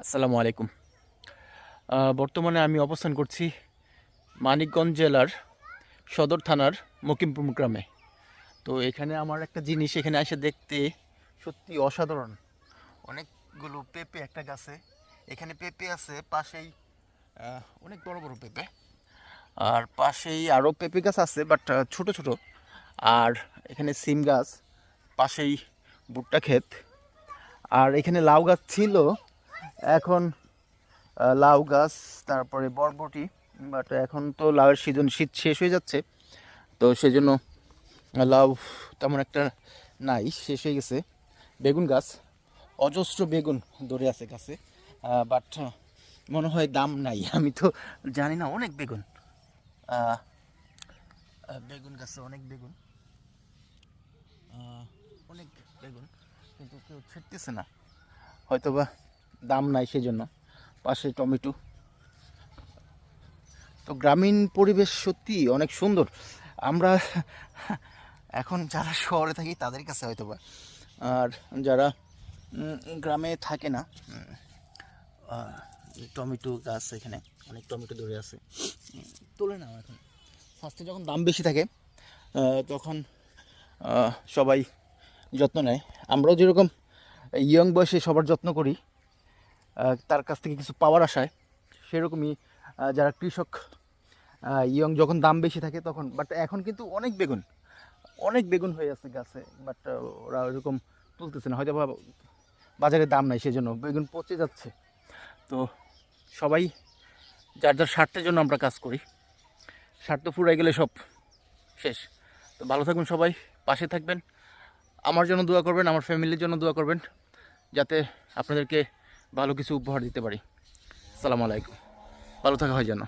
আসসালামু আলাইকুম। বর্তমানে আমি অবস্থান করছি মানিকগঞ্জ জেলার সদর থানার মকিমপুর গ্রামে। তো এখানে আমার একটা জিনিস এখানে এসে দেখতে সত্যি অসাধারণ। অনেকগুলো পেঁপে একটা গাছে, এখানে পেঁপে আছে পাশেই, অনেক বড় বড় পেঁপে। আর পাশেই আরও পেঁপে গাছ আছে, বাট ছোট ছোট। আর এখানে সিম গাছ, পাশেই ভুট্টা ক্ষেত। আর এখানে লাউ গাছ ছিল, এখন লাউ গাছ, তারপরে বরবটি। বাট এখন তো লাউয়ের সিজন, শীত শেষ হয়ে যাচ্ছে, তো সেই জন্য লাউ তেমন একটা নাই, শেষ হয়ে গেছে। বেগুন গাছ, অজস্র বেগুন ধরে আছে গাছে, বাট মনে হয় দাম নাই। আমি তো জানি না, অনেক বেগুন, বেগুন গাছে অনেক বেগুন, অনেক বেগুন, কিন্তু কেউ ছিটতেছে না, হয়তোবা দাম নাই সেজন্য। পাশে টমেটো। তো গ্রামীণ পরিবেশ সত্যি অনেক সুন্দর। আমরা এখন যারা শহরে থাকি তাদের কাছে হয়তোবা, আর যারা গ্রামে থাকে না, টমেটো গাছ এখানে অনেক টমেটো ধরে আছে, তোলে না এখন। ফার্স্টে যখন দাম বেশি থাকে তখন সবাই যত্ন নেয়। আমরাও যেরকম ইয়ং বয়সে সবার যত্ন করি, তার কাছ থেকে কিছু পাওয়ার আশায়, সেরকমই যারা কৃষক ইয়ং যখন দাম বেশি থাকে তখন। বাট এখন কিন্তু অনেক বেগুন, অনেক বেগুন হয়ে আছে গাছে, বাট ওরা ওরকম তুলতেছে না, হয়তো বাজারে দাম নাই সেজন্য বেগুন পচে যাচ্ছে। তো সবাই যার যার স্বার্থের জন্য আমরা কাজ করি, স্বার্থ ফুরাই গেলে সব শেষ। তো ভালো থাকবেন সবাই, পাশে থাকবেন, আমার জন্য দোয়া করবেন, আমার ফ্যামিলির জন্য দোয়া করবেন, যাতে আপনাদেরকে ভালো কিছু উপহার দিতে পারি। আসসালামু আলাইকুম, ভালো থাকা হয় যেন।